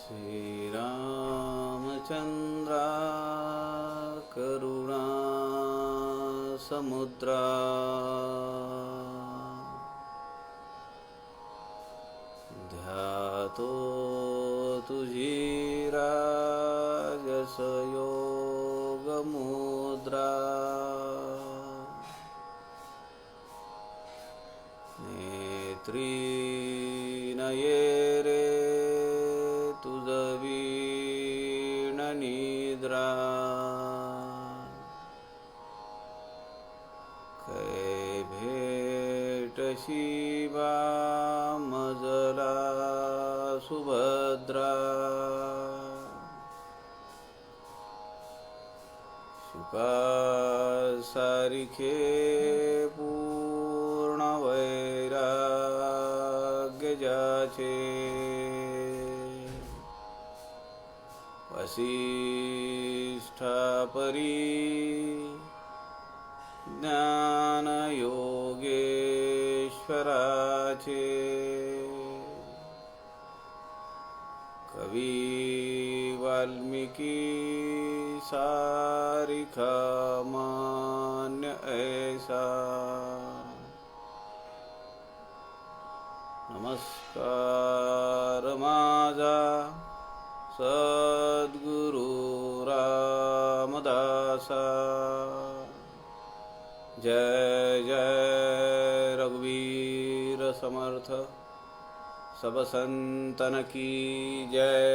श्रीरामचन्द्रा करुणा समुद्रा ध्यातो तुझी राजसयोगमुद्रा नेत्री नये रे तुझवीण निद्रा कै भेट शिवा मजला सुभद्रा शुका सारिखे पूर्ण वैराग्य जाचे वसिष्ठा परी ज्ञान योगेश्वराचे कवी वाल्मीकी सारिखा मान्य ऐसा नमस्कार माझा सद्गुरु रामदासा जय जय रघुवीर समर्थ सब संतन की जय।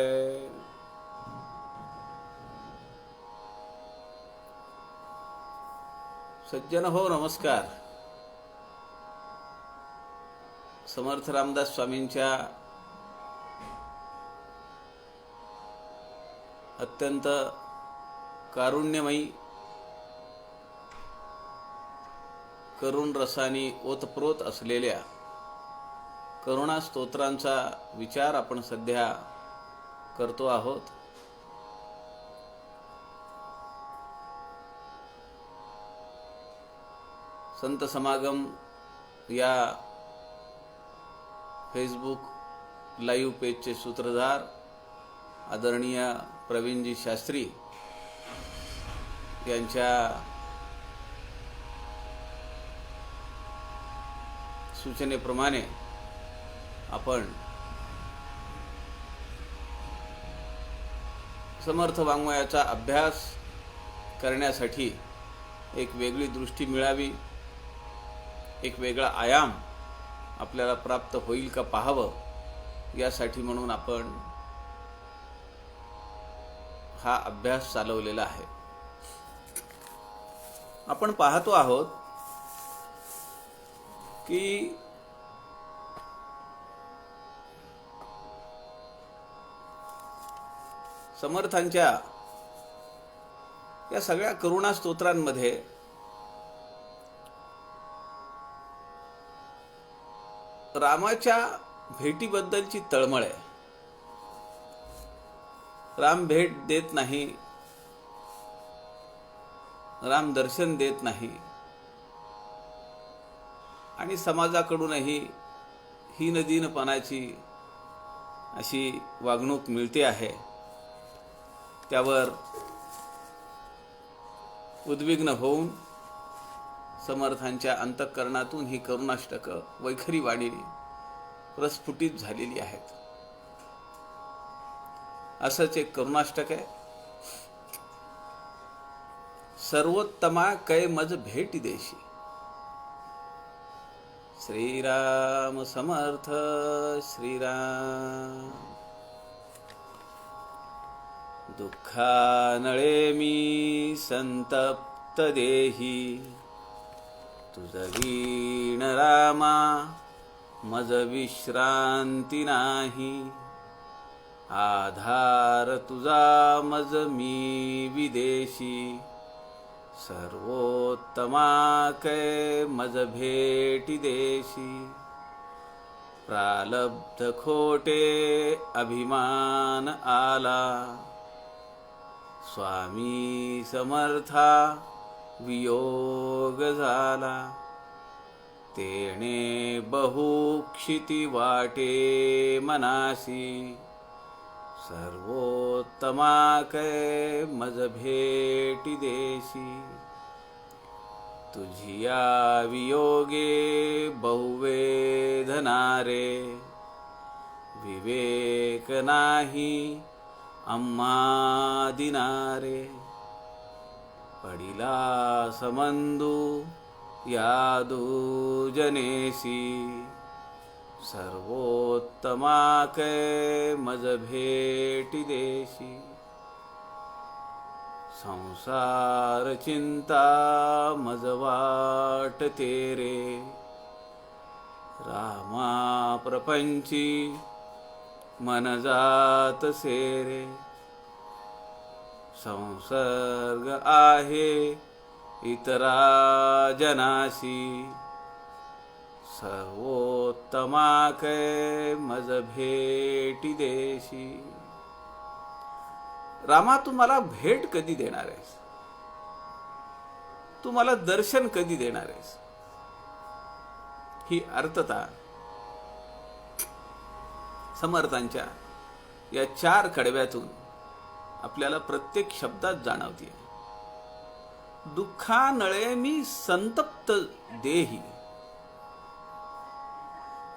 सज्जन हो नमस्कार। समर्थ रामदास स्वामींच्या अत्यंत कारुण्यमयी करुण रसानी ओतप्रोत असलेल्या करुणा स्तोत्रांचा विचार आपण सध्या करतो आहोत। संत समागम या फेसबुक लाईव्ह पेजचे सूत्रधार आदरणीय प्रवीणजी शास्त्री यांच्या सूचनेप्रमाणे आपण समर्थ वाङ्मयाचा अभ्यास करण्यासाठी एक वेगळी दृष्टी मिळावी, एक वेगळा आयाम आपल्याला प्राप्त होईल का पाहावं, यासाठी म्हणून आपण हा अभ्यास चालवलेला आहे। आपण पाहतो आहोत की समर्थांच्या या सगळ्या करुणा स्तोत्रांमध्ये रामाच्या भेटीबद्दलची तळमळ आहे। राम भेट देत नाही, राम दर्शन देत नाही आणि समाजाकडूनही हीनदीनपणाची अशी वागणूक मिळते आहे। त्यावर उद्विग्न होऊन समर्थांच्या अंतःकरणातून ही करुणाष्टकं वैखरी वाणीने प्रस्फुटित झालेली आहेत। असंच एक करुणाष्टक आहे। सर्वोत्तमा कै मज भेटी देशी। श्रीराम समर्थ श्रीराम। दुःखानळे मी संतप्त देही, तुझवीण रामा मज विश्रांती नाही। आधार तुझा मज मी विदेशी, सर्वोत्तमा कै मज भेटी देशी। प्रालब्ध खोटे अभिमान आला, स्वामी समर्था वियोग झाला। तेणे बहुक्षिती वाटे मनासी, सर्वोत्तमा कै मज भेटी देशी, तुझिया वियोगे बहुवेदनारे, विवेक नाही आम्हा दिनारे, पडिला समंदू यादू जनेसी, सर्वोत्तमा कै मज भेटी देशी, संसार चिंता मज वाट तेरे, रामा प्रपंची मन जात सेरे, संसर्ग आहे इतरा जनासी, सर्वोत्तमा कै मज भेटी देशी. रामा, तू मला भेट कधी देणार आहेस? तू मला दर्शन कधी देणार आहेस? ही अर्थता समर्थांच्या या 4 कडव्यातून आपल्याला प्रत्येक शब्दात जाणवते. दुःखानळे मी संतप्त देही.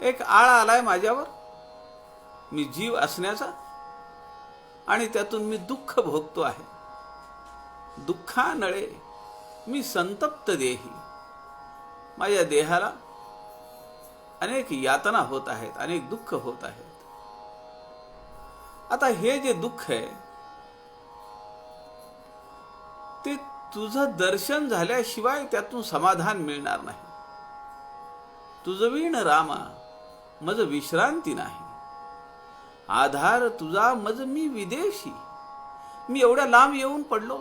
एक आळ आलाय माझ्यावर, मी जीव असण्याचा, आणि त्यातून मी दुःख भोगतो आहे. दुःखानळे मी संतप्त देही. माझ्या देहाला अनेक यातना होत आहेत, अनेक दुःख होत आहेत. आता हे जे दुःख आहे ते तुझं दर्शन झाल्याशिवाय त्यातून समाधान मिळणार नाही. तुझवीण रामा मज विश्रांती नाही. आधार तुझा मज मी विदेशी. मी एवढ्या लांब येऊन पडलो.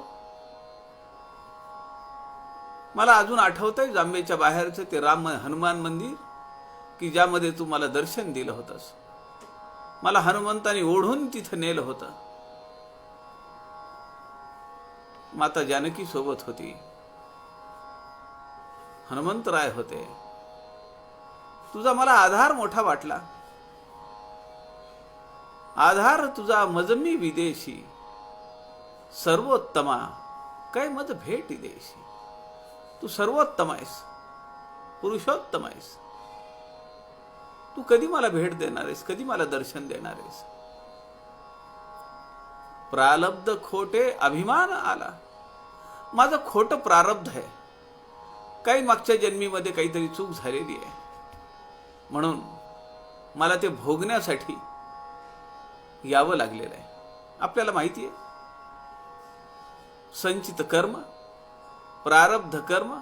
मला अजून आठवतंय जांभेच्या बाहेरचं ते राम हनुमान मंदिर की ज्यामध्ये तू मला दर्शन दिलं होतंस. मला हनुमंताने ओढून तिथं नेलं होतं. माता जानकी सोबत होती, हनुमंतराय होते. तुझा मला आधार मोठा वाटला. आधार तुझा मजमी विदेशी, सर्वोत्तमा काय मज भेटी देशी. तू सर्वोत्तम आहेस, पुरुषोत्तम आहेस. तू कधी मला भेट देणार आहेस? कधी मला दर्शन देणार आहेस? प्रारब्ध खोटे अभिमान आला. माझं खोटं प्रारब्ध आहे. काही मागच्या जन्मीमध्ये काहीतरी चूक झालेली आहे, म्हणून मला ते भोगण्यासाठी यावं लागलेलं आहे. आपल्याला माहिती आहे, संचित कर्म, प्रारब्ध कर्म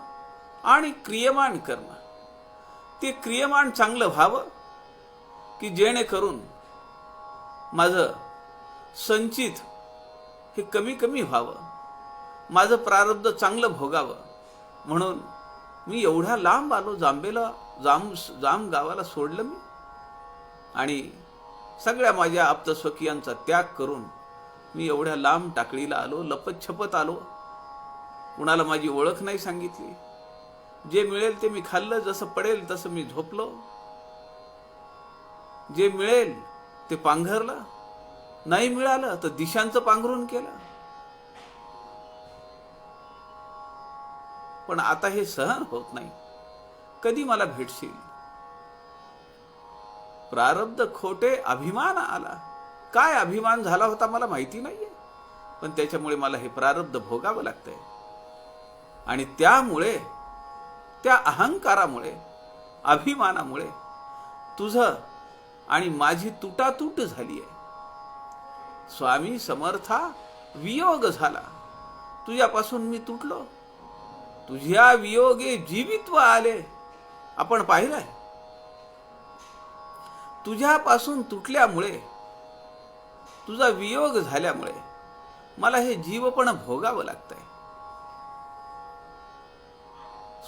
आणि क्रियमान कर्म, ते क्रियमान चांगलं व्हावं की जेणेकरून माझं संचित हे कमी कमी व्हावं, माझं प्रारब्ध चांगलं भोगावं. म्हणून मी एवढ्या लांब आलो. जांबेला जाम गावाला सोडलं मी, आणि सगळ्या माझ्या आप्तस्वकीयांचा त्याग करून मी एवढ्या लांब टाकळीला आलो. लपतछपत आलो. कुणाला माझी ओळख नाही सांगितली. जे मिळेल ते मी खाल्लं, जसं पडेल तसं मी झोपलो. जे मिळेल ते पांघरलं, नाही मिळालं तर दिशांचं पांघरून केलं. पण आता हे सहन होत नाही. कधी मला भेटशील? प्रारब्ध खोटे अभिमान आला. काय अभिमान झाला होता मला माहिती नाहीये, पण त्याच्यामुळे मला हे प्रारब्ध भोगावं लागतंय. आणि त्यामुळे, त्या अहंकारामुळे, अभिमानामुळे तुझं आणि माझी तुटातूट झाली आहे. स्वामी समर्था, वियोग झाला. तुझ्यापासून मी तुटलो. तुझ्या वियोगे जीवित्व आले. आपण पाहिलंय, तुझ्यापासून तुटल्यामुळे, तुझा वियोग झाल्यामुळे मला हे जीवपण भोगावं लागतंय.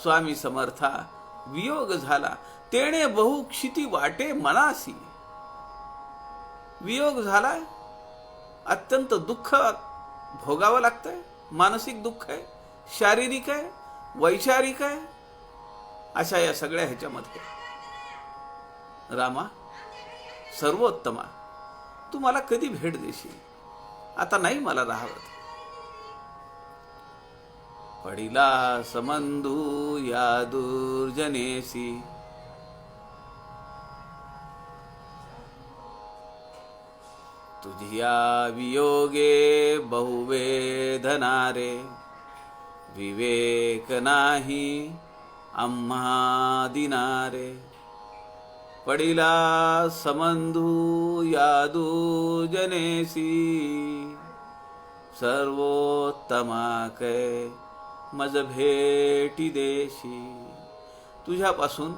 स्वामी समर्था, वियोग झाला तेणे बहु क्षिती वाटे मनासी. वियोग झालाय, अत्यंत दुःख भोगावं लागतंय. मानसिक दुःख आहे, शारीरिक आहे, वैचारिक आहे. अशा या सगळ्या ह्याच्यामध्ये रामा, सर्वोत्तमा, तू मला कधी भेट देशील? आता नाही मला राहावत. पडिला समंधू या दुर्जनेसी, तुझिया वियोगे बहुवेदना रे. विवेक नाही आम्हा दिनारे. पडिला समंधू या दुर्जनेसी, सर्वोत्तमा कै मज भेटी देशी. तुझ्यापासून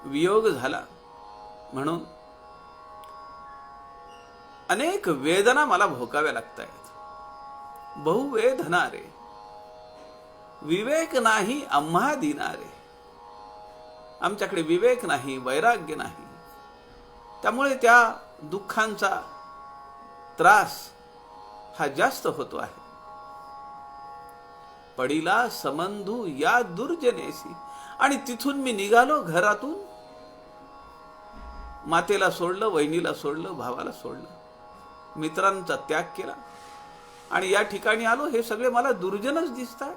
वियोग झाला म्हणून अनेक वेदना मला भोगाव्या लागत आहेत. बहुवेदना रे. विवेक नाही आम्हा दिनारे. आमच्याकडे विवेक नाही, वैराग्य नाही. त्यामुळे त्या दुःखांचा त्रास हा जास्त होतो आहे. पडिला समंधू या दुर्जनेसी. आणि तिथून मी निघालो घरातून. मातेला सोडलं, वहिनीला सोडलं, भावाला सोडलं, मित्रांचा त्याग केला आणि या ठिकाणी आलो. हे सगळे मला दुर्जनच दिसतात.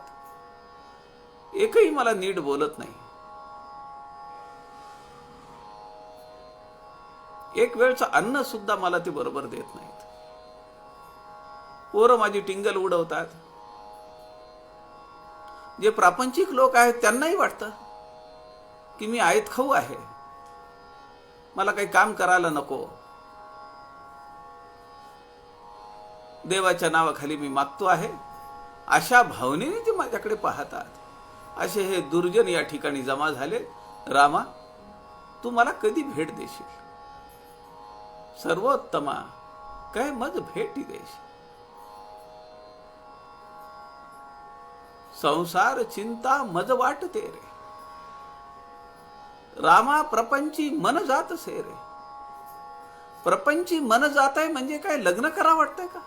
एकही मला नीट बोलत नाही. एक वेळचं अन्न सुद्धा मला ते बरोबर देत नाहीत. पोरं माझी टिंगल उडवतात. जे प्रापंचिक लोक आहेत त्यांनाही वाटतं की मी आयत खाऊ आहे, मला काही काम करायला नको. देवाच्या नावाखाली मी मागतो आहे अशा भावनेने ते माझ्याकडे पाहतात. असे हे दुर्जन या ठिकाणी जमा झाले. रामा, तू मला कधी भेट देशील? सर्वोत्तमा काय मज भेटी देशील. संसार चिंता मज वाटते रे. रामा, प्रपंची मन जात से रे. प्रपंची मन जात आहे म्हणजे काय लग्न करा वाटतंय का?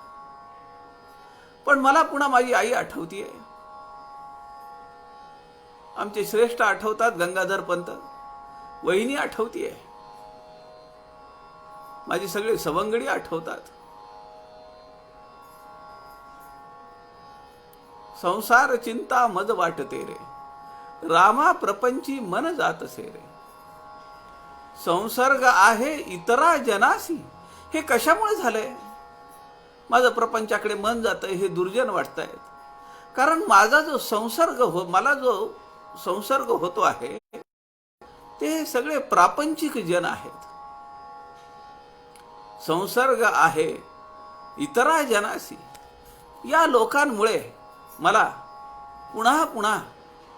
पण मला पुन्हा माझी आई आठवतीये. आमचे श्रेष्ठ आठवतात, गंगाधर पंत. वहिनी आठवतीये. माझी सगळे सवंगडी आठवतात. संसार चिंता मज वाटते रे. रामा, प्रपंची मन जातसे रे. संसर्ग आहे इतरा जनासी. हे कशामुळे झालंय? माझं प्रपंचाकडे मन जातंय, हे दुर्जन वाटतायत. कारण माझा जो मला जो संसर्ग होतो आहे ते सगळे प्रापंचिक जन आहेत. संसर्ग आहे इतरा जनासी. या लोकांमुळे मला पुन्हा पुन्हा,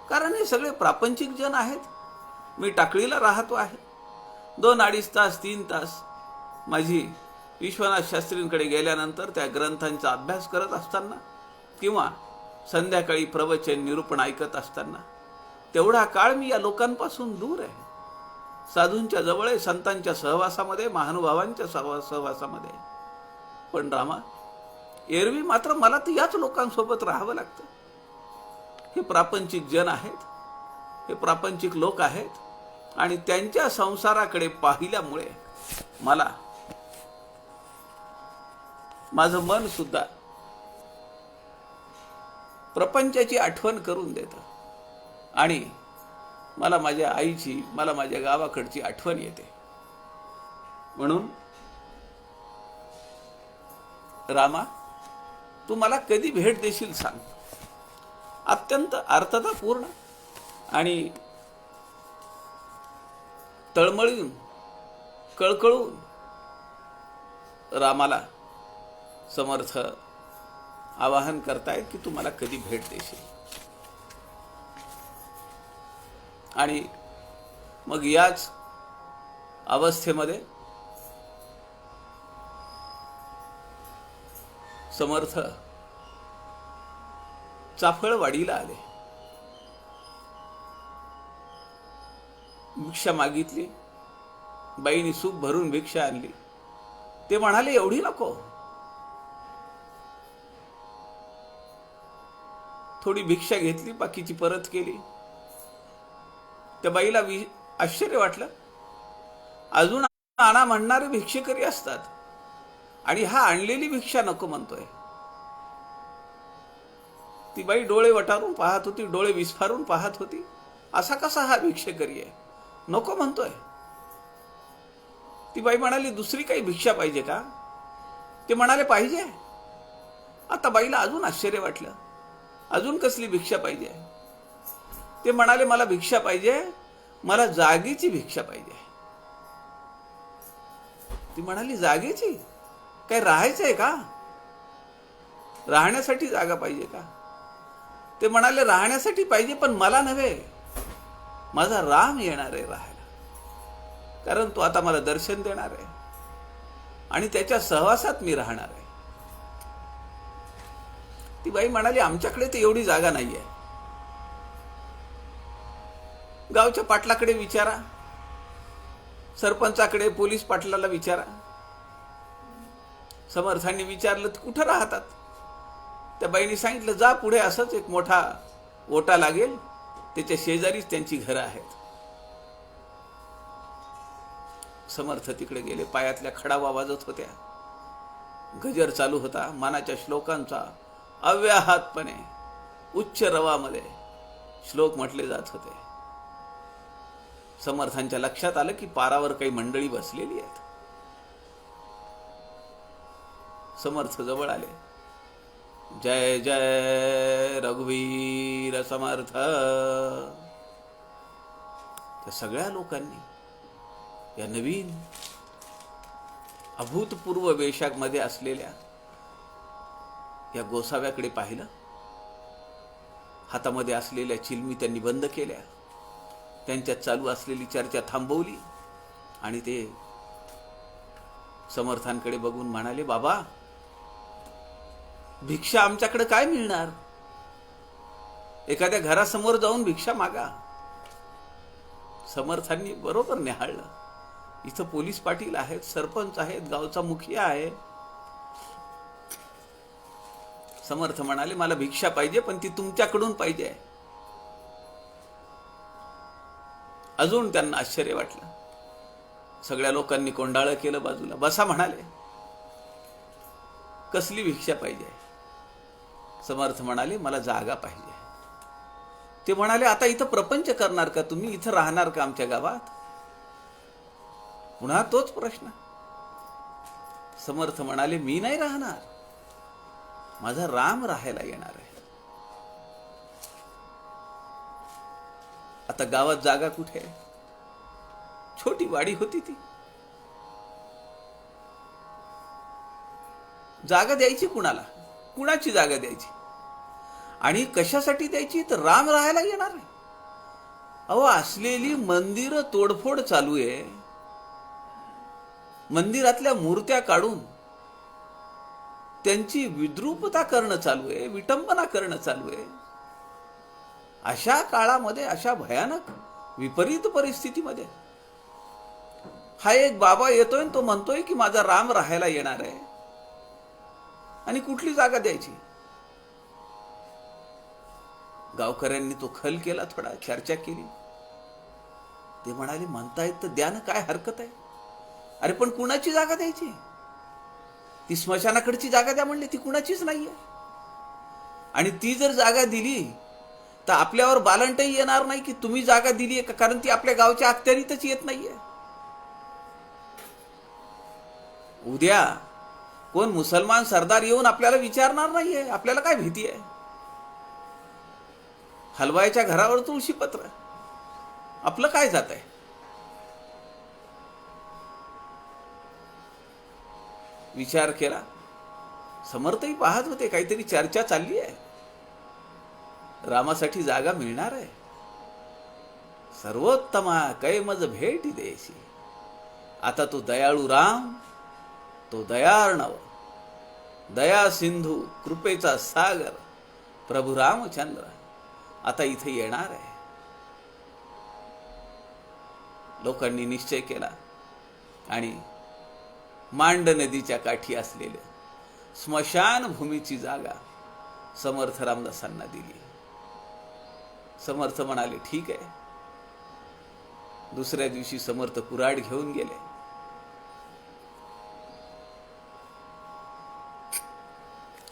कारण हे सगळे प्रापंचिक जन आहेत. मी टाकळीला राहतो आहे. 2-2.5 तास 3 तास माझी विश्वनाथ शास्त्रींकडे गेल्यानंतर त्या ग्रंथांचा अभ्यास करत असताना किंवा संध्याकाळी प्रवचन निरूपण ऐकत असताना तेवढा काळ मी या लोकांपासून दूर आहे. साधूंच्या जवळ आहे, संतांच्या सहवासामध्ये, महानुभावांच्या सहवासामध्ये. पण रामा, एरवी मात्र मला तर याच लोकांसोबत राहावं लागतं. हे प्रापंचिक जन आहेत, हे प्रापंचिक लोक आहेत आणि त्यांच्या संसाराकडे पाहिल्यामुळे मला माझं मन सुद्धा प्रपंचाची आठवण करून देतं आणि मला माझ्या आईची, मला माझ्या गावाकडची आठवण येते. म्हणून रामा, तू मला कधी भेट देशील सांग. अत्यंत अर्थतापूर्ण आणि तळमळून कळकळून रामाला समर्थ आवाहन करतायत की तू मला कधी भेट देशील. आणि मग याच अवस्थेमध्ये समर्थ चाफळवाडीला आले. भिक्षा मागितली. बाईने सूप भरून भिक्षा आणली. ते म्हणाले, एवढी नको, थोडी भिक्षा घेतली, बाकीची परत केली. त्या बाईला आश्चर्य वाटलं. अजून आणा म्हणणारे भिक्षेकरी असतात, आणि हा आणलेली भिक्षा नको म्हणतोय. ती बाई डोळे वटारून पाहत होती, डोळे विस्फारून पाहत होती. असा कसा हा भिक्षेकरी आहे, नको म्हणतोय. ती बाई म्हणाली, दुसरी काही भिक्षा पाहिजे का? ते म्हणाले, पाहिजे. आता बाईला अजून आश्चर्य वाटलं, अजून कसली भिक्षा पाहिजे? ते म्हणाले, मला भिक्षा पाहिजे, मला जागेची भिक्षा पाहिजे. ती म्हणाली, जागेची? काय राहायचंय का? राहण्यासाठी जागा पाहिजे का? ते म्हणाले, राहण्यासाठी पाहिजे, पण मला नव्हे, माझा राम येणार आहे राहायला. कारण तो आता मला दर्शन देणार आहे आणि त्याच्या सहवासात मी राहणार आहे. ती बाई म्हणाली, आमच्याकडे तर एवढी जागा नाहीये. गावच्या पाटलाकडे विचारा, सरपंचाकडे, पोलीस पाटलाला विचारा. समर्थांनी विचारलं, कुठं राहतात? त्या बाईने सांगितलं, जा पुढे असंच एक मोठा ओटा लागेल, त्याच्या शेजारीच त्यांची घरं आहेत. समर्थ तिकडे गेले. पायातल्या खडावा वाजत होत्या, गजर चालू होता, मानाच्या श्लोकांचा अव्याहतपणे उच्च रवामध्ये श्लोक म्हटले जात होते. समर्थांच्या लक्षात आलं की पारावर काही मंडळी बसलेली आहेत. समर्थ जवळ आले. जय जय रघुवीर समर्थ. त्या सगळ्या लोकांनी या नवीन अभूतपूर्व वेशामध्ये असलेल्या या गोसाव्याकडे पाहिलं. हातामध्ये असलेल्या चिलमी त्यांनी बंद केल्या, त्यांच्यात चालू असलेली चर्चा थांबवली आणि ते समर्थांकडे बघून म्हणाले, बाबा, भिक्षा आमच्याकडे काय मिळणार? एखाद्या घरासमोर जाऊन भिक्षा मागा. समर्थांनी बरोबर निहाळलं, इथं पोलीस पाटील आहेत, सरपंच आहेत, गावचा मुखिया आहे. समर्थ म्हणाले, मला भिक्षा पाहिजे, पण ती तुमच्याकडून पाहिजे. अजून त्यांना आश्चर्य वाटलं. सगळ्या लोकांनी कोंडाळं केलं बाजूला. बसा म्हणाले. कसली भिक्षा पाहिजे? समर्थ म्हणाले, मला जागा पाहिजे. ते म्हणाले, आता इथं प्रपंच करणार का तुम्ही? इथं राहणार का आमच्या गावात? पुन्हा तोच प्रश्न. समर्थ म्हणाले, मी नाही राहणार, माझा राम राहायला येणार आहे. आता गावात जागा कुठे? छोटी वाडी होती, ती जागा द्यायची कुणाला? कुणाची जागा द्यायची आणि कशासाठी द्यायची? तर राम राहायला येणार आहे. अहो, असलेली मंदिर तोडफोड चालू आहे, मंदिरातल्या मूर्त्या काढून त्यांची विद्रूपता करणं चालू आहे, विटंबना करणं चालू आहे. अशा काळामध्ये, अशा भयानक विपरीत परिस्थितीमध्ये हा एक बाबा येतोय, तो म्हणतोय की माझा राम राहायला येणार आहे, आणि कुठली जागा द्यायची? गावकऱ्यांनी तो खल केला, थोडा चर्चा केली. ते म्हणाले, म्हणतायत तर द्या ना, काय हरकत आहे? अरे पण कुणाची जागा द्यायची? ती स्मशानाकडची जागा द्या म्हणली, ती कुणाचीच नाहीये. आणि ती जर जागा दिली तर आपल्यावर बालंटही येणार नाही की तुम्ही जागा दिली आहे, कारण ती आपल्या गावच्या अखत्यारीतच येत नाहीये. उद्या कोण मुसलमान सरदार येऊन आपल्याला विचारणार नाहीये, आपल्याला काय भीती आहे? हलवायच्या घरावर तुळशीपत्र, आपलं काय जात आहे? विचार केला. समर्थही पाहत होते, काहीतरी चर्चा चालली आहे, रामासाठी जागा मिळणार आहे. सर्वोत्तमा कैमज भेटी देशी. आता तो दयाळू राम, तो दयार्णव, दया सिंधू, कृपेचा सागर प्रभू रामचंद्र आता इथे येणार आहे. लोकांनी निश्चय केला आणि मांड नदीच्या काठी असलेल्या स्मशान भूमीची जागा समर्थ रामदासांना दिली. समर्थ म्हणाले, ठीक आहे. दुसऱ्या दिवशी समर्थ कुऱ्हाड घेऊन गेले.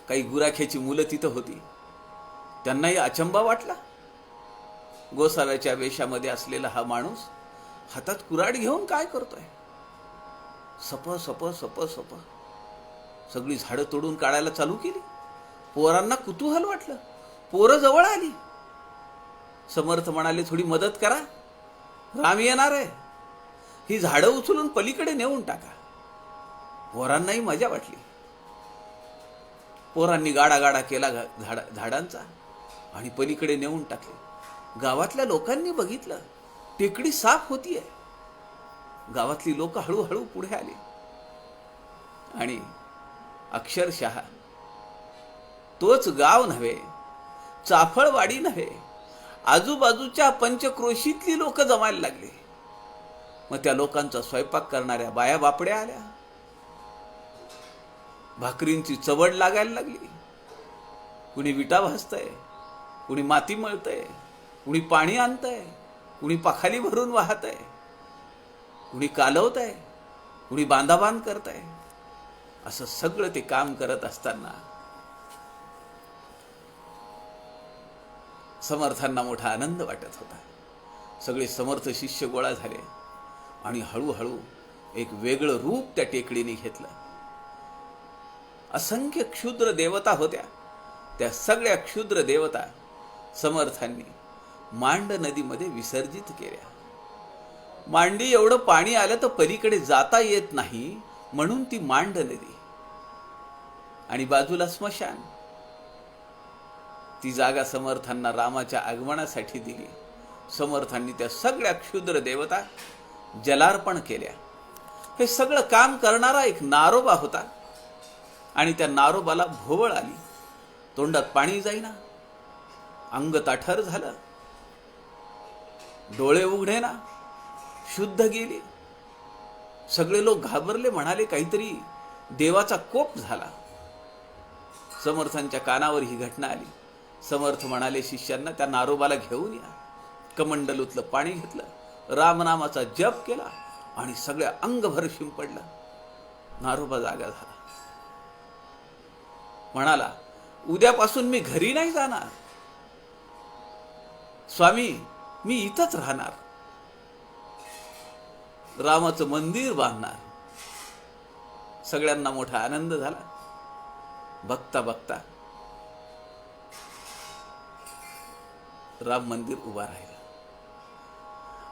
काही गुराख्याची मुलं तिथं होती. त्यांनाही अचंबा वाटला. गोसाव्याच्या वेशामध्ये असलेला हा माणूस हातात कुऱ्हाड घेऊन काय करतोय. सप सप सप सप सगळी झाडं तोडून काढायला चालू केली. पोरांना कुतूहल वाटलं. पोरं जवळ आली. समर्थ म्हणाले, थोडी मदत करा, राम येणार आहे. ही झाडं उचलून पलीकडे नेऊन टाका. पोरांनाही मजा वाटली. पोरांनी गाडा गाडा केला झाडांचा आणि पलीकडे नेऊन टाकले. गावातल्या लोकांनी बघितलं, टेकडी साफ होतीये. गावातली लोक हळूहळू पुढे आली आणि अक्षरशः तोच गाव नव्हे, चाफळवाडी नव्हे, आजूबाजूच्या पंचक्रोशीतली लोक जमायला लागली. मग त्या लोकांचा स्वयंपाक करणाऱ्या बाया बापड्या आल्या. भाकरींची चवड लागायला लागली. कुणी विटा भाजतंय, कुणी माती मळतंय, कुणी पाणी आणतंय, कुणी पाखाली भरून वाहतंय, कुणी कालवतंय, कुणी बांधाबांध करतंय. असं सगळं ते काम करत असताना समर्थांना मोठा आनंद वाटत होता. सगळे समर्थ शिष्य गोळा झाले आणि हळूहळू एक वेगळं रूप त्या टेकडीने घेतलं. असंख्य क्षुद्र देवता होत्या. त्या सगळ्या क्षुद्र देवता समर्थांनी मांड नदीमध्ये विसर्जित केल्या. मांडी एवढं पाणी आलं तर पलीकडे जाता येत नाही, म्हणून ती मांड नदी. आणि बाजूला स्मशान. ती जागा समर्थांना रामाच्या आगमनासाठी दिली. समर्थांनी त्या सगळ्या क्षुद्र देवता जलार्पण केल्या. हे सगळं काम करणारा एक नारोबा होता आणि त्या नारोबाला भोवळ आली. तोंडात पाणी जाईना, अंग ताठर झालं, डोळे उघडे ना, शुद्ध गेली. सगळे लोक घाबरले, म्हणाले काहीतरी देवाचा कोप झाला. समर्थांच्या कानावर ही घटना आली. समर्थ म्हणाले शिष्यांना, त्या नारोबाला घेऊन या. कमंडलूतलं पाणी घेतलं, रामनामाचा जप केला आणि सगळ्या अंगभर शिंपडलं. नारोबा जागा झाला. म्हणाला, उद्यापासून मी घरी नाही जाणार स्वामी, मी इथंच राहणार, रामाचं मंदिर बांधणार. सगळ्यांना मोठा आनंद झाला. बघता बघता राम मंदिर उभा राहिलं.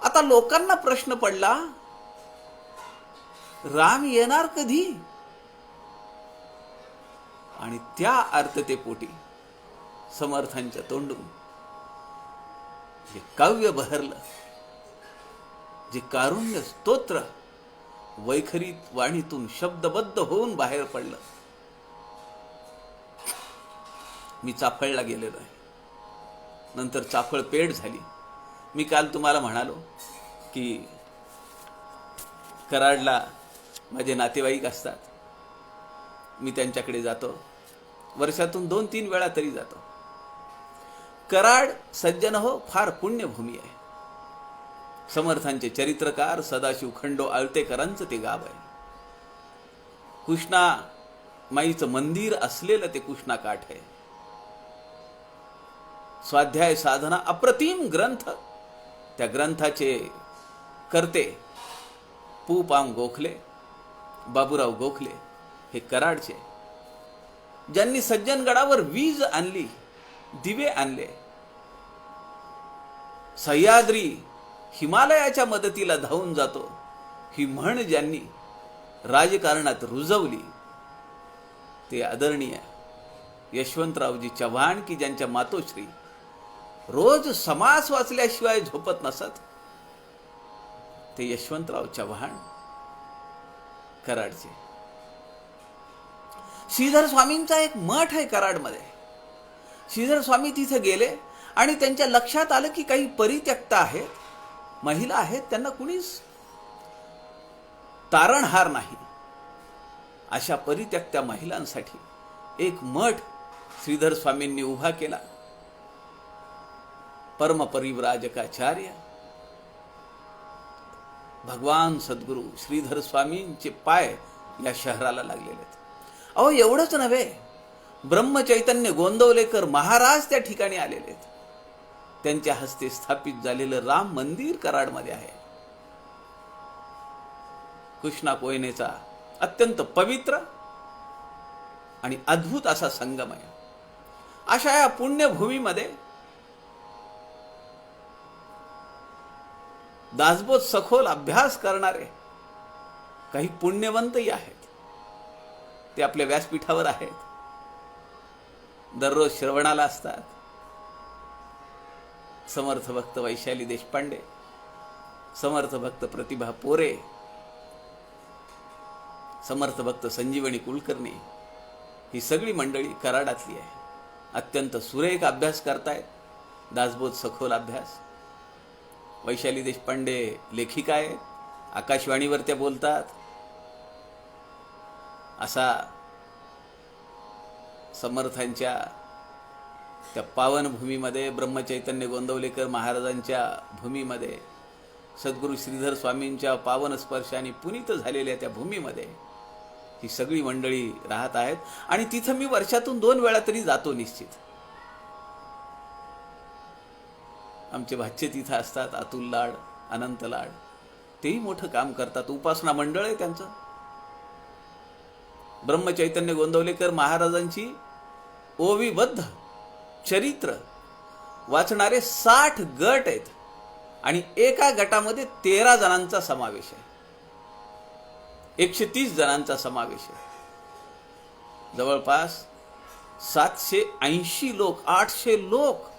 आता लोकांना प्रश्न पडला, राम येणार कधी? आणि त्या अर्थतेपोटी समर्थांच्या तोंडून जे काव्य बहरलं, जे कारुण्य स्तोत्र वैखरीत वाणीतून शब्दबद्ध होऊन बाहेर पडलं. मी चाफळला गेलेलो आहे. नंतर चाफळ पेट झाली. मी काल तुम्हाला म्हणालो की कराडला माझे नातेवाईक असतात. मी त्यांच्याकडे जातो. वर्षातून 2-3 वेळा तरी जातो. कराड सज्जन हो फार पुण्यभूमी आहे. समर्थांचे चरित्रकार सदाशिव खंडो आळतेकरांचं ते गाव आहे. कृष्णा माईचं मंदिर असलेलं ते कृष्णा काठ आहे. स्वाध्याय साधना अप्रतिम ग्रंथ. त्या ग्रंथाचे कर्ते पूपाम गोखले, बाबूराव गोखले हे कराडचे, ज्यांनी सज्जनगडावर वीज आणली, दिवे आणले. सह्याद्री हिमालयाच्या मदतीला धावून जातो ही म्हण ज्यांनी राजकारणात रुजवली, ते आदरणीय यशवंतरावजी चव्हाण, की ज्यांच्या मातोश्री रोज समास वाचल्याशिवाय झोपत नसत, ते यशवंतराव चव्हाण कराडचे. श्रीधर स्वामींचा एक मठ आहे कराडमध्ये. श्रीधर स्वामी तिथे गेले आणि त्यांच्या लक्षात आलं की काही परित्यक्ता आहेत, महिला आहेत, त्यांना कुणीच तारणहार नाही. अशा परित्यक्त्या महिलांसाठी एक मठ श्रीधर स्वामींनी उभा केला. परमपरिव्राजकाचार्य भगवान सद्गुरू श्रीधर स्वामींचे पाय या शहराला लागलेले आहेत. अहो एवढंच नव्हे, ब्रह्मचैतन्य गोंदवलेकर महाराज त्या ठिकाणी आलेले आहेत. त्यांच्या हस्ते स्थापित झालेलं राम मंदिर कराडमध्ये आहे. कृष्णा कोयनेचा अत्यंत पवित्र आणि अद्भुत असा संगम आहे. अशा या पुण्यभूमीमध्ये दासबोध सखोल अभ्यास करणारे काही पुण्यवंतही आहेत. ते आपल्या व्यासपीठावर आहेत, दररोज श्रवणाला असतात. समर्थ भक्त वैशाली देशपांडे, समर्थ भक्त प्रतिभा पोरे, समर्थ भक्त संजीवनी कुलकर्णी, ही सगळी मंडळी कराडातली आहे. अत्यंत सुरेख अभ्यास करतायत, दासबोध सखोल अभ्यास. वैशाली देशपांडे लेखिका आहेत, आकाशवाणीवर त्या बोलतात. असा समर्थांच्या त्या पावन भूमीमध्ये, ब्रह्मचैतन्य गोंदवलेकर महाराजांच्या भूमीमध्ये, सद्गुरू श्रीधर स्वामींच्या पावन स्पर्शाने पुनीत झालेल्या त्या भूमीमध्ये ही सगळी मंडळी राहत आहेत. आणि तिथं मी वर्षातून 2 वेळा तरी जातो निश्चित. आमचे भाचे तिथं असतात, अतुल लाड, अनंत लाड. तेही मोठं काम करतात. उपासना मंडळ आहे त्यांचं. ब्रह्मचैतन्य गोंदवलेकर महाराजांची ओवीबद्ध चरित्र वाचणारे 60 गट आहेत आणि एका गटामध्ये 13 जणांचा समावेश आहे. 130 जणांचा समावेश आहे. जवळपास 780 लोक, 800 लोक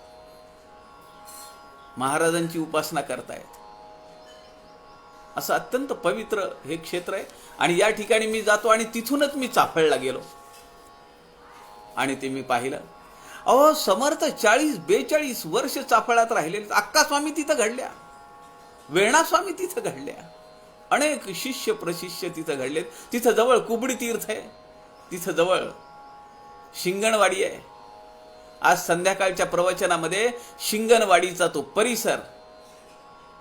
महाराजांची उपासना करतायत. असं अत्यंत पवित्र हे क्षेत्र आहे. आणि या ठिकाणी मी जातो आणि तिथूनच मी चाफळला गेलो आणि ते मी पाहिलं. अहो, समर्थ 40-42 वर्ष चाफळात राहिलेले. अक्का स्वामी तिथं घडल्या, वेणा स्वामी तिथं घडल्या, अनेक शिष्य प्रशिष्य तिथं घडलेत. तिथं जवळ कुबडी तीर्थ आहे, तिथं जवळ शिंगणवाडी आहे. आज संध्याकाळच्या प्रवचनामध्ये शिंगणवाडीचा तो परिसर,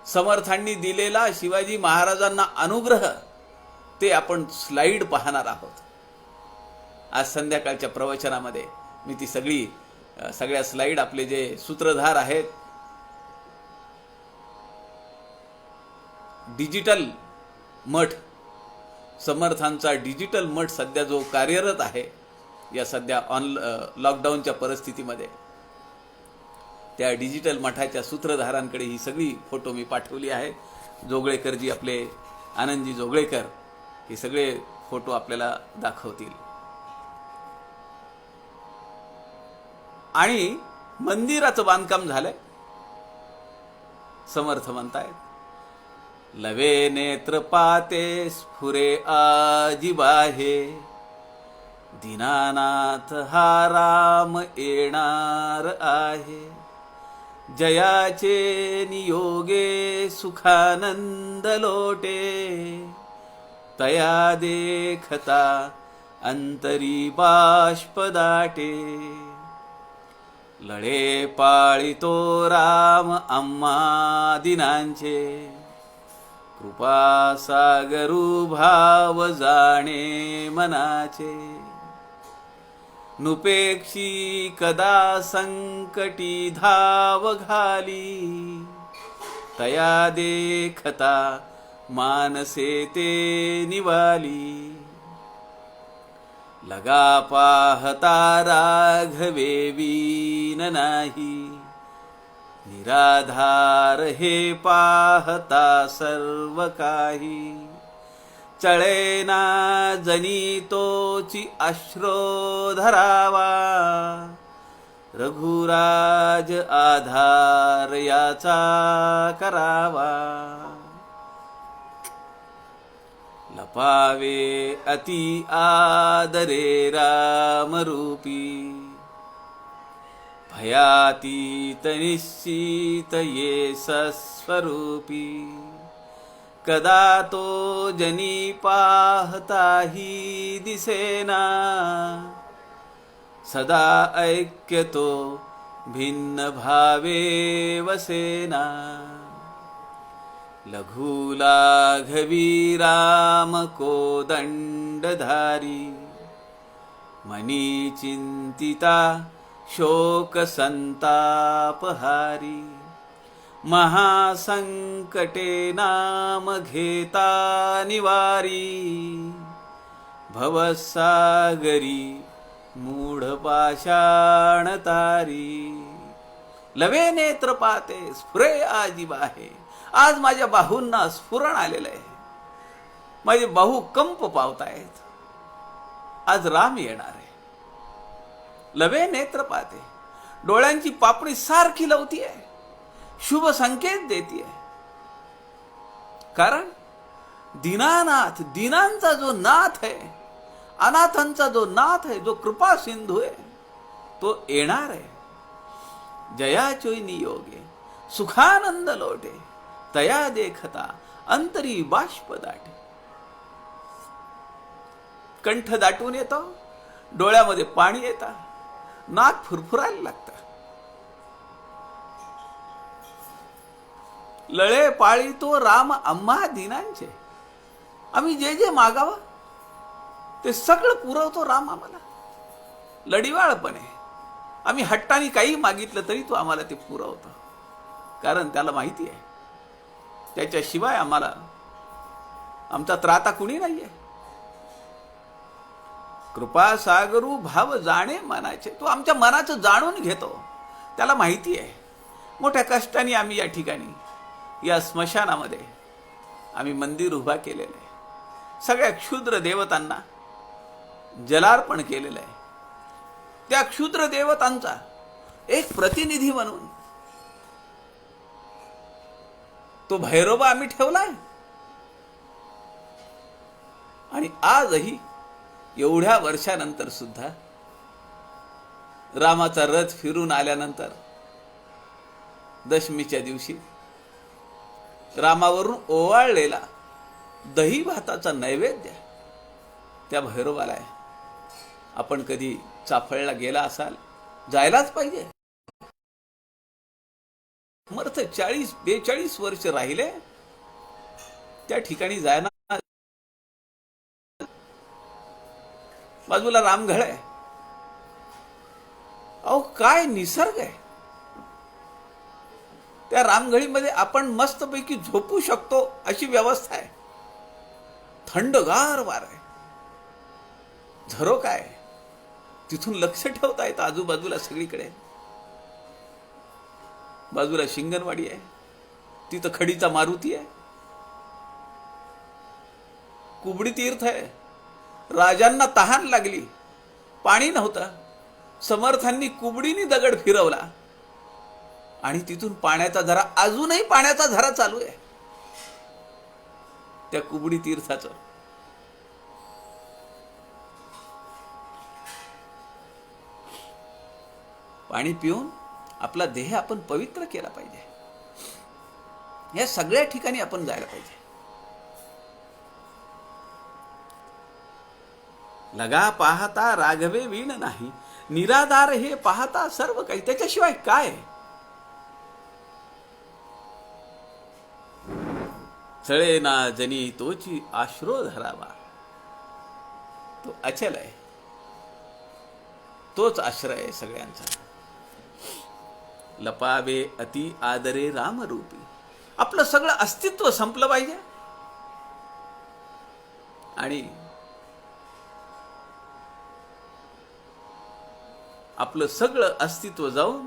समर्थांनी दिलेला शिवाजी महाराजांना अनुग्रह, ते आपण स्लाइड पाहणार आहोत. आज संध्याकाळच्या प्रवचनामध्ये मी ती सगळ्या स्लाइड, आपले जे सूत्रधार आहेत, डिजिटल मठ, समर्थांचा डिजिटल मठ सध्या जो कार्यरत आहे या सध्या लॉकडाऊनच्या परिस्थितीमध्ये, त्या डिजिटल मठाच्या सूत्रधारांकडे ही सगळी फोटो मी पाठवली आहे. जोगळेकरजी, आपले आनंदजी जोगळेकर, हे सगळे फोटो आपल्याला दाखवतील. आणि मंदिराचं बांधकाम झालंय. समर्थ म्हणतायत, लवे नेत्र पाते स्फुरे आजिबाहे, दीनानाथ हा राम येणार आहे. जयाचे नियोगे सुखानंद लोटे, तया देखता अंतरी बाष्प दाटे. लढे पाळितो राम आम्हा दिनांचे, कृपा सागरू भाव जाणे मनाचे. नुपेक्षी कदा संकटी धाव घाली, तया देखता मानसे ते निवाली. लगा पाहता राघवे वीन नाही, निराधार हे पाहता सर्व काही. चळेना जनी तोची अश्रो धरावा, रघुराज आधार याचा करावा. लपावे अति आदरे रामरूपी, भयातीत निश्चित ये सस्वरूपी. कदा तो जनी पाहताही दिसेना, सदा ऐक्यतो भिन्न भावे वसेना. लघु लाघवी राम को दंडधारी, मनी चिंतिता शोक संतापहारी महासंकटे नाम घेता निवारी भवसागरी मूढ पाषाण तारी लवे नेत्र पाते स्फुरे आजी बाहे. आज माझ्या बाहूंना स्फुरण आलेलं आहे. माझे बाहू कंप पावतायत. आज राम येणार आहे. लवे नेत्र पाते, डोळ्यांची पापणी सारखी लवतीये, शुभ संकेत देतीये. कारण दीनानाथ, दीनांचा जो नाथ आहे, अनाथांचा जो नाथ आहे, जो कृपा सिंधू आहे, तो येणार आहे. जयाचोई नियोगे सुखानंद लोटे, तया देखता अंतरी बाष्प दाटे. कंठ दाटून येतो, डोळ्यामध्ये पाणी येतं, नाक फुरफुरायला लागतं. लळे पाळी तो राम आम्हा दीनांचे. आम्ही जे जे मागावं ते सगळं पुरवतो राम आम्हाला. लढिवाळपणे आम्ही हट्टाने काही मागितलं तरी तो आम्हाला ते पुरवतो. कारण त्याला माहिती आहे त्याच्याशिवाय आम्हाला आमचा त्राता कुणी नाहीये. कृपा सागरू भाव जाणे मनाचे. तो आमच्या मनाचं जाणून घेतो. त्याला माहिती आहे मोठ्या कष्टाने आम्ही या ठिकाणी, या स्मशानामध्ये आम्ही मंदिर उभा केलेलं आहे. सगळ्या क्षुद्र देवतांना जलार्पण केलेलं आहे. त्या क्षुद्र देवतांचा एक प्रतिनिधी म्हणून तो भैरोबा आम्ही ठेवलाय. आणि आजही एवढ्या वर्षानंतर सुद्धा रामाचा रथ फिरून आल्यानंतर दशमीच्या दिवशी रामावरून ओवाळलेला दही भाताचा नैवेद्य त्या भैरोबाला आहे. आपण कधी चाफळला गेला असाल, जायलाच पाहिजे. समर्थ 40-42 वर्ष राहिले त्या ठिकाणी जायना. बाजूला रामघळ आहे. अहो काय निसर्ग आहे. त्या रामघळीमध्ये आपण मस्तपैकी झोपू शकतो अशी व्यवस्था आहे. थंडगार वार आहे. झरोका आहे. तिथून लक्ष ठेवता येतं आजूबाजूला सगळीकडे. बाजूला शिंगणवाडी आहे. तिथं खडीचा मारुती आहे. कुबडी तीर्थ आहे. राजांना तहान लागली, पाणी नव्हतं. समर्थांनी कुबडीनी दगड फिरवला आणि तिथून पाण्याचा झरा, अजूनही पाण्याचा झरा चालू आहे त्या कुबडी तीर्थाचं. पाणी पिऊन आपला देह आपण पवित्र केला पाहिजे. या सगळ्या ठिकाणी आपण जायला पाहिजे. लगा पाहता राघवे वीण नाही, निराधार हे पाहता सर्व काही. त्याच्याशिवाय काय? चळे ना जनी तोची आश्रो धरावा. तो अचल आहे. तोच आश्रय आहे सगळ्यांचा. लपावे अति आदरे रामरूपी. आपलं सगळं अस्तित्व संपलं पाहिजे आणि आपलं सगळं अस्तित्व जाऊन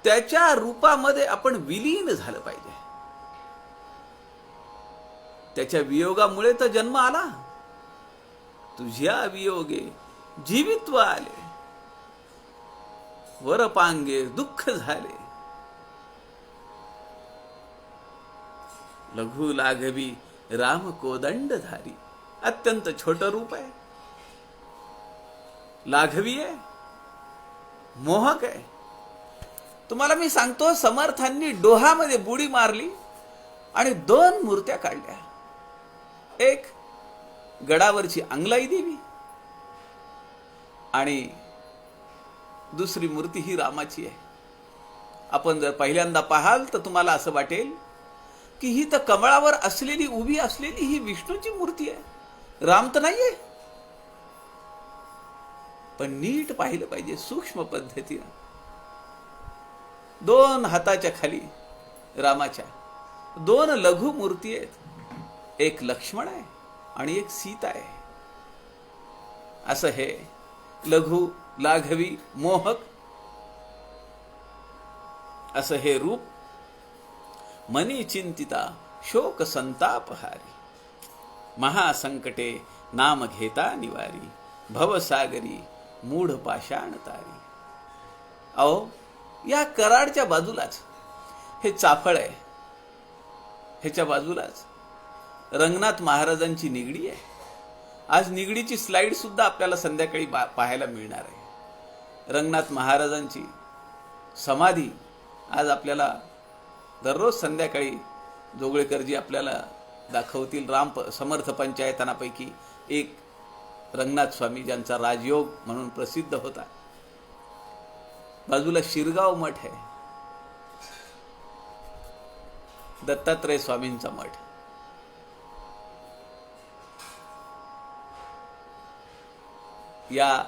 त्याच्या रूपामध्ये आपण विलीन झालं पाहिजे. त्याच्या वियोगामुळे तर जन्म आला. तुझ्या वियोगे जीवित्व आले, वरपांगे दुःख झाले. लघु लाघवी राम कोदंडधारी. अत्यंत छोट रूप आहे. लाघवी आहे, मोहक आहे. तुम्हाला मी सांगतो, समर्थांनी डोहामध्ये बुडी मारली आणि 2 मूर्त्या काढल्या. एक गडावरची अंगलाई देवी आणि दुसरी मूर्ती ही रामाची आहे. आपण जर पहिल्यांदा पाहाल तर तुम्हाला असं वाटेल की ही तर कमळावर असलेली, उभी असलेली ही विष्णूची मूर्ती आहे, राम तर नाहीये. पण नीट पाहिलं पाहिजे सूक्ष्म पद्धतीनं. 2 हाताच्या खाली रामाच्या 2 लघु मूर्ती आहेत. एक लक्ष्मण आहे आणि एक सीता आहे. असं हे लघु लाघवी मोहक असं हे रूप. मनी चिंतिता शोक संतापहारी, महासंकटे नाम घेता निवारी, भवसागरी मूढ पाषाण तारी. अहो, या कराडच्या बाजूलाच हे चाफळ आहे. ह्याच्या बाजूलाच रंगनाथ महाराजांची निगडी आहे. आज निगडीची स्लाइड सुद्धा आपल्याला संध्याकाळी पाहायला मिळणार आहे. रंगनाथ महाराजांची समाधी आज आपल्याला दररोज संध्याकाळी जोगळेकरजी आपल्याला दाखवतील. समर्थ पंचायतनापैकी एक रंगनाथ स्वामी, ज्यांचा राजयोग म्हणून प्रसिद्ध होता. बाजूला शिरगाव मठ आहे, दत्तात्रय स्वामींचा मठ. या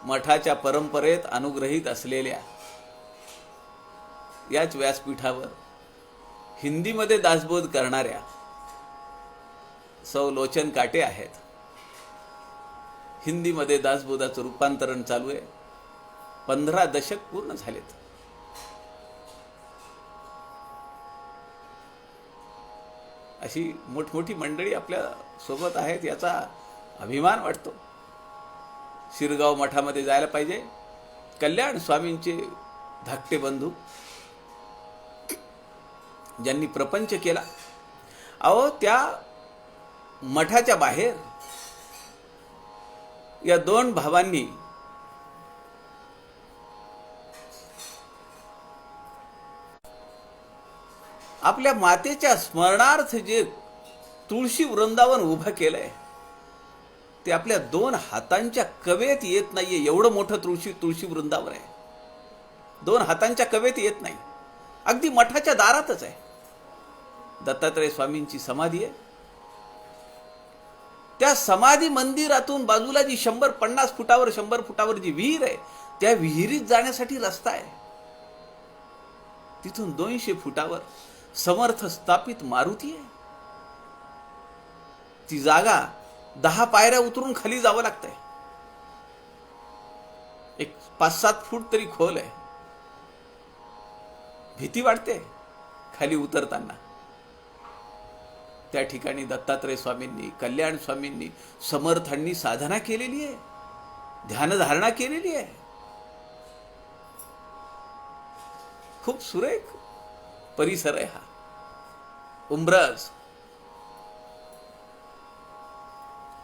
मठाच्या परंपरेत अनुग्रहित असलेल्या याच व्यासपीठावर हिंदीमध्ये दासबोध करणाऱ्या सौ लोचन काटे आहेत. हिंदीमध्ये दासबोधाचं रूपांतरण चालू आहे. 15 दशक पूर्ण झालेत. अशी मोठमोठी मंडळी आपल्या सोबत आहेत, याचा अभिमान वाटतो. शिरगाव मठामध्ये जायला पाहिजे. कल्याण स्वामींचे धाकटे बंधू, ज्यांनी प्रपंच केला. अहो, त्या मठाच्या बाहेर या 2 भावांनी आपल्या मातेच्या स्मरणार्थ जे तुळशी वृंदावन उभं केलंय, ते आपल्या 2 हातांच्या कवेत येत नाहीये. एवढं मोठं तुळशी वृंदावन आहे. 2 हातांच्या कवेत येत नाही. अगदी मठाच्या दारातच आहे. दत्तात्रय स्वामींची समाधी आहे. त्या समाधी मंदिरातून बाजूला जी 150 फुटावर 100 फुटावर जी विहीर आहे, त्या विहिरीत जाण्यासाठी रस्ता आहे. तिथून 200 फुटावर समर्थ स्थापित मारुती आहे. ती जागा 10 पायऱ्या उतरून खाली जावं लागतंय. एक 5-7 फूट तरी खोल आहे. भीती वाटते खाली उतरताना. त्या ठिकाणी दत्तात्रय स्वामींनी, कल्याण स्वामींनी, समर्थांनी साधना केलेली आहे, ध्यानधारणा केलेली आहे. खूप सुरेख परिसर आहे हा.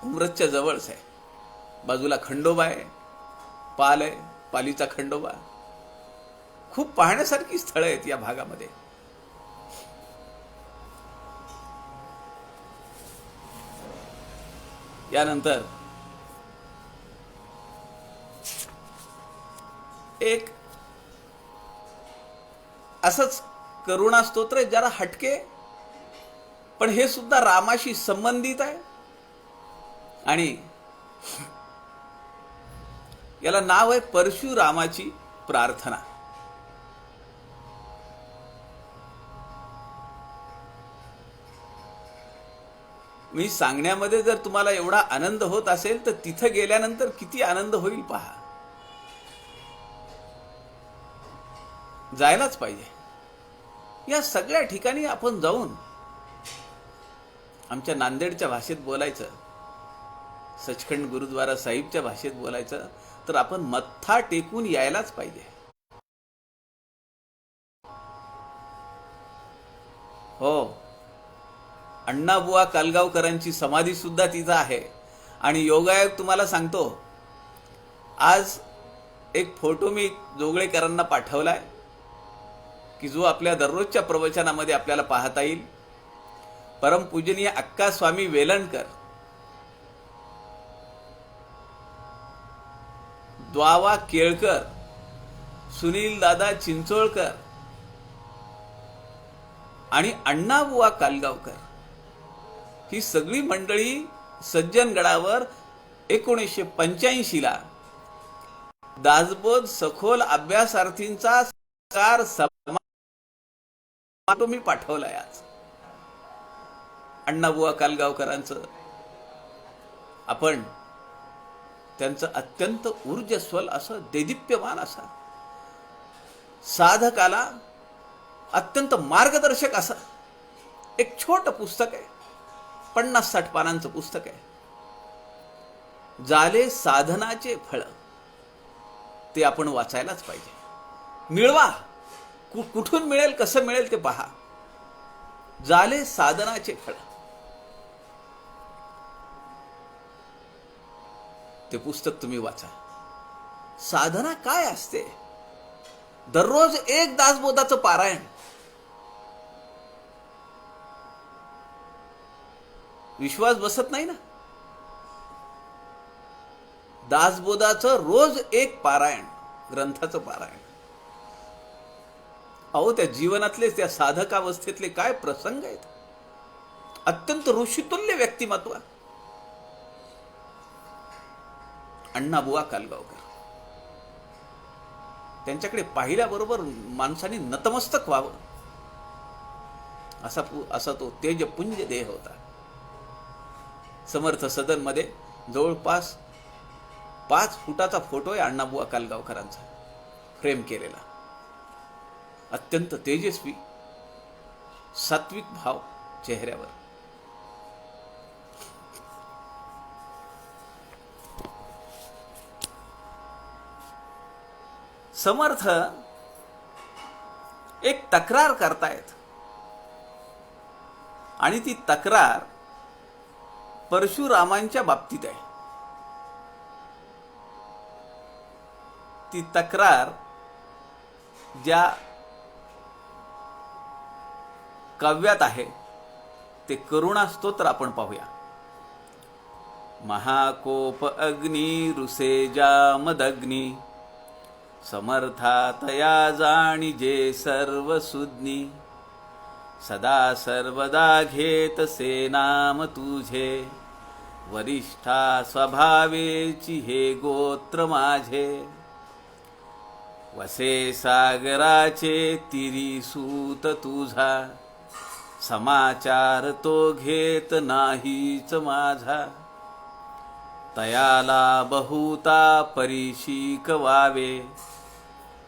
उमरजच्या जवळच आहे. बाजूला खंडोबा आहे, पाल आहे, पालीचा खंडोबा. खूप पाहण्यासारखी स्थळं आहेत या भागामध्ये. यानंतर एक असंच करुणा स्तोत्र आहे, जरा हटके, पण हे सुद्धा रामाशी संबंधित आहे. आणि याला नाव आहे परशुरामाची प्रार्थना. मी सांगण्यामध्ये जर तुम्हाला एवढा आनंद होत असेल, तर तिथं गेल्यानंतर किती आनंद होईल पहा. जायलाच पाहिजे. या सगळ्या ठिकाणी आपण जाऊन आमच्या नांदेडच्या भाषेत बोलायचं, सचखंड गुरुद्वारा साहिबच्या भाषेत बोलायचं, तर आपण मत्था टेकून यायलाच पाहिजे. हो, अण्णाबुवा कालगावकरांची समाधी सुद्धा तिथं आहे. आणि योगायोग तुम्हाला सांगतो, आज एक फोटो मी जोगळेकरांना पाठवलाय की जो आपल्या दररोजच्या प्रवचनामध्ये आपल्याला पाहता येईल. परमपूजनीय अक्का स्वामी वेलणकर, द्वावा केळकर, सुनील दादा चिंचोळकर आणि अण्णाबुवा कालगावकर, ही सगळी मंडळी सज्जनगडावर 1985ला दासबोध सखोल अभ्यासार्थींचा कार तो मी पाठवलाय आज. अण्णाबुवा कालगावकरांचं आपण त्यांचं अत्यंत ऊर्जस्वल असं देदीप्यमान असा साधकाला अत्यंत मार्गदर्शक असं एक छोटं पुस्तक आहे. 50-60 पानांचं पुस्तक आहे. झाले साधनाचे फळ. ते आपण वाचायलाच पाहिजे. मिळवा. कुठून मिळेल कसं मिळेल ते पहा. झाले साधनाचे फळ. ते पुस्तक तुम्ही वाचा. साधना काय असते. दररोज एक दासबोधाचं पारायण. विश्वास बसत नाही ना. दासबोधाचं रोज एक पारायण, ग्रंथाचं पारायण. अहो त्या जीवनातले त्या साधकावस्थेतले काय प्रसंग आहेत. अत्यंत ऋषितुल्य व्यक्तिमत्व. अण्णाबुवा कालगावकर. त्यांच्याकडे पाहिल्याबरोबर माणसाने नतमस्तक व्हावं असा तो तेजपुंज देह होता. समर्थ सदन मध्ये जवळपास 5 फुटाचा फोटो आहे अण्णाबुवा कालगावकरांचा फ्रेम केलेला. अत्यंत तेजस्वी सात्विक भाव चेहऱ्यावर. समर्थ एक तक्रार करतायत आणि ती तक्रार परशुरामांच्या बाबतीत आहे. ती तक्रार ज्या काव्यात आहे ते करुणा स्तोत्र आपण पाहूया. महाकोप अग्नी रुसे जामदग्नी समर्था तया जाणिजे सर्व सुज्ञी सदा सर्वदा घेत से नाम तुझे वरिष्ठा स्वभावेची हे गोत्र माझे वसे सागराचे तिरी सूत तुझा समाचार तो घेत नाहीच माझा तयाला बहुता परिशीक वावे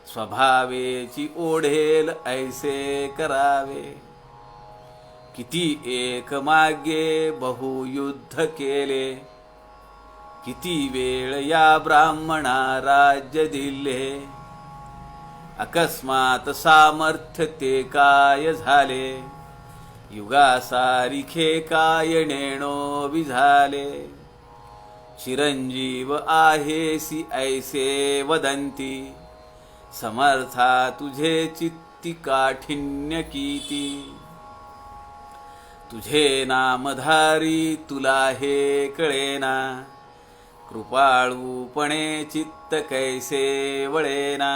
स्वभावेची ओढेल ऐसे करावे किती एक मागे बहुयुद्ध केले किती वेळ या ब्राह्मणा राज्य दिले अकस्मात सामर्थ्य ते काय झाले युगासारिखे काय नेणो विझाले चिरंजीव आहेसी ऐसे वदंती समर्था तुझे चित्ती काठिन्य कीती तुझे नामधारी तुला हे कळेना कृपाळूपणे चित्त कैसे वळेना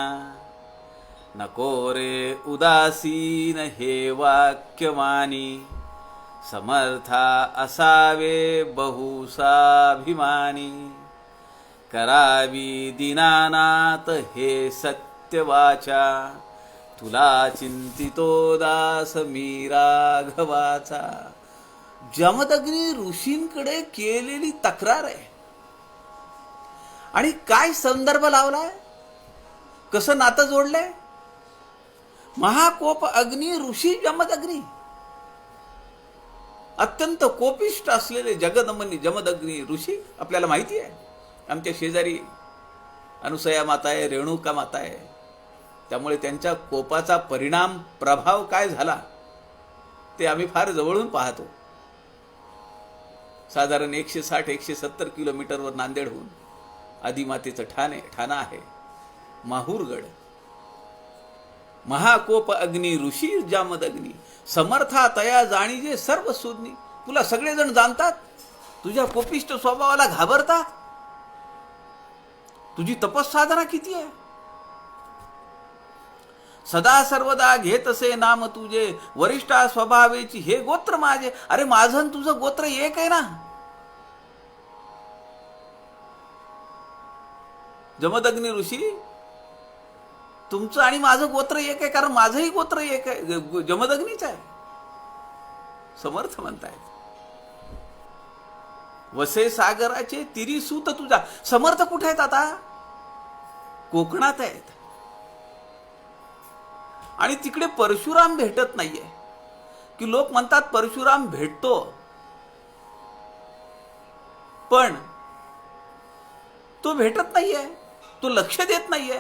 नको रे उदासीन हे वाक्यमानी समर्था असावे बहुसाभिमानी करावी दीनानाथ हे सत्यवाचा तुला चिंतितो दास मी राघवाचा. जमदग्नी ऋषींकडे केलेली तक्रार आहे आणि काय संदर्भ लावलाय कसं नातं जोडलंय. महाकोप अग्नी ऋषी जमदग्नी अत्यंत कोपिष्ट असलेले जगदमनी जमदग्नी ऋषी आपल्याला माहिती आहे. आमच्या शेजारी अनुसया माता आहे रेणुका माता आहे. त्यामुळे त्यांच्या कोपाचा परिणाम प्रभाव काय झाला ते आम्ही फार जवळून पाहतो. साधारण 160-170 किलोमीटरवर नांदेडहून आदिमातेचं ठाणा आहे माहूरगड. महाकोप अग्नी ऋषी जामदग्नी समर्था तया जाणीजे सर्व सुज्ञी. तुला सगळेजण जाणतात. तुझ्या कोपिष्ट स्वभावाला घाबरतात. तुझी तपस्साधना किती आहे. सदा सर्वदा घेत असे नाम तुझे वरिष्ठा स्वभावेची हे गोत्र माझे. अरे माझं आणि तुझं गोत्र एक आहे ना. जमदग्नी ऋषी, तुमचं आणि माझं गोत्र एक आहे, कारण माझंही गोत्र एक आहे, जमदग्नीच आहे. समर्थ म्हणतायत वसे सागराचे तिरी सूत तुझा. समर्थ कुठे आहेत आता? कोकणात आहेत. आणि तिकडे परशुराम भेटत नाहीये. की लोक म्हणतात परशुराम भेटतो, पण तो भेटत नाहीये, तो लक्ष देत नाहीये.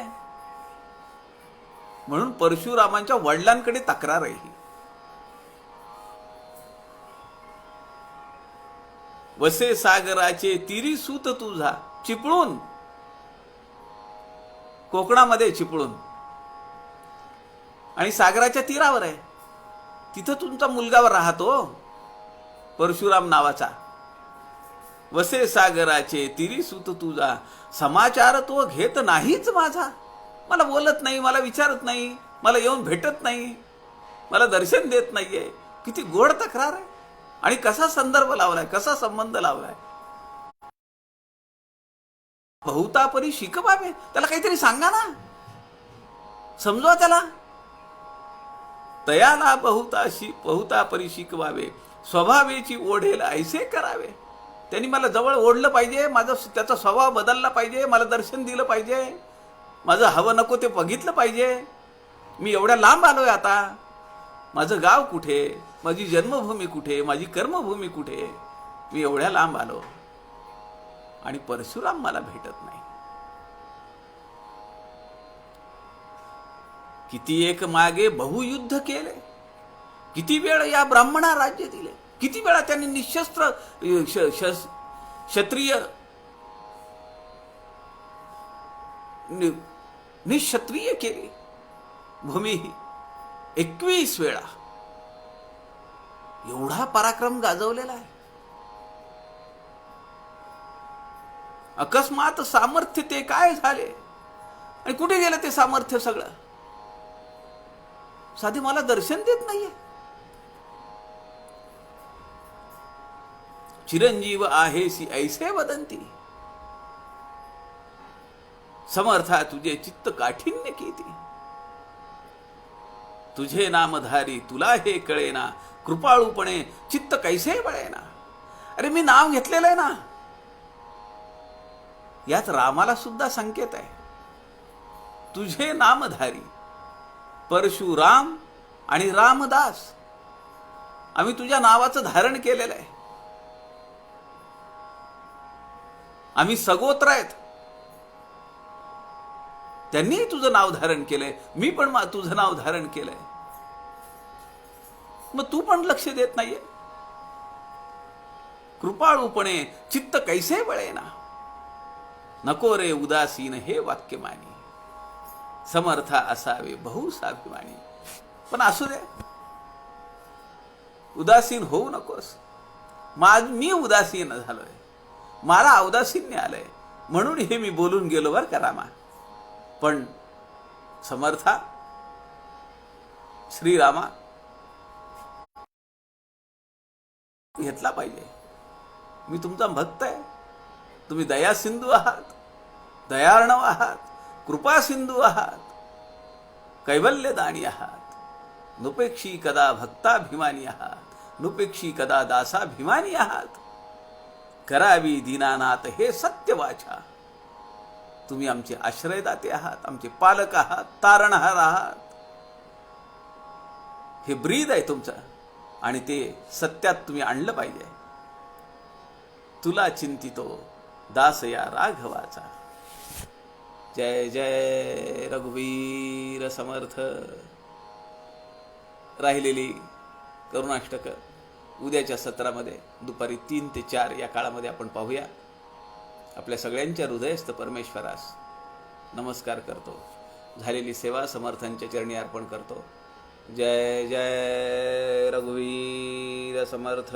म्हणून परशुरामांच्या वडिलांकडे तक्रार आहे. वसे सागराचे तिरी सूत तुझा, चिपळून, कोकणामध्ये चिपळून, आणि सागराच्या तीरावर आहे. तिथं तुमचा मुलगा राहतो परशुराम नावाचा. वसे सागराचे तिरी सूत तुझा, समाचार तो घेत नाहीच माझा. मला बोलत नाही, मला विचारत नाही, मला येऊन भेटत नाही, मला दर्शन देत नाहीये. किती गोड तक्रार आहे. आणि कसा संदर्भ लावलाय, कसा संबंध लावलाय. बहुतापरी शिकवावे, त्याला काहीतरी सांगा ना, समजवा त्याला. तयाला बहुतापरी शिकवावे, स्वभावेची ओढेल ऐसे करावे. त्यांनी मला जवळ ओढलं पाहिजे, माझा त्याचा स्वभाव बदलला पाहिजे, मला दर्शन दिलं पाहिजे, माझं हवं नको ते बघितलं पाहिजे. मी एवढ्या लांब आलोय आता, माझं गाव कुठे, माझी जन्मभूमी कुठे, माझी कर्मभूमी कुठे, मी एवढ्या लांब आलो आणि परशुराम मला भेटत नाही. किती एक मागे बहुयुद्ध केले, किती वेळ या ब्राह्मणा राज्य दिले, किती वेळा त्यांनी निशस्त्र क्षत्रिय निक्षत्रिय केली भूमी. 21 वेळा एवढा पराक्रम गाजवलेला आहे. अकस्मात सामर्थ्य ते काय झाले आणि कुठे गेलं ते सामर्थ्य सगळं. साधे मला दर्शन देत नाहीये. चिरंजीव आहेसी ऐसे वदंती, समर्था तुझे चित्त काठिन्य किती. तुझे नामधारी तुला हे कळेना, कृपाळूपणे चित्त कैसे बळेना. अरे मी नाव घेतलेलं आहे ना. यात रामाला सुद्धा संकेत आहे. तुझे नामधारी परशुराम आणि रामदास, आम्ही तुझ्या नावाचं धारण केलेलं आहे. आम्ही सगोत्र आहेत. त्यांनी तुझं नाव धारण केलंय, मी पण तुझं नाव धारण केलंय. मग तू पण लक्ष देत नाहीये. कृपाळूपणे चित्त कैसे बळेना, नको रे उदासीन हे वाक्य मानी. समर्था असावे बहुसाभिमानी. पण असू दे, उदासीन होऊ नकोस. मी उदासीन झालोय, मला औदासीन्य आलंय, म्हणून हे मी बोलून गेलो बर का रामा. पण समर्था श्रीरामा घेतला पाहिजे. मी तुमचा भक्त आहे. तुम्ही दया सिंधू आहात, दयार्णव आहात, कृपा सिंधू आहात, कैवल्यदानी आहात. नुपेक्षी कदा भक्ताभिमानी आहात, नुपेक्षी कदा दासाभिमानी आहात. करावी दीनानाथ हे सत्यवाचा. तुम्ही आमचे आश्रयदाते आहात, आमचे पालक आहात, तारणहार आहात. हे ब्रीद आहे तुमचं आणि ते सत्यात तुम्ही आणलं पाहिजे. तुला चिंतितो दास या राघवाचा. जय जय रघुवीर समर्थ. राहिलेली करुणाष्टक उद्याच्या सत्रामध्ये दुपारी 3 ते 4 या काळामध्ये आपण पाहूया. आपल्या सगळ्यांच्या हृदयस्थ परमेश्वरास नमस्कार करतो. झालेली सेवा समर्थांच्या चरणी अर्पण करतो. जय जय रघुवीर समर्थ.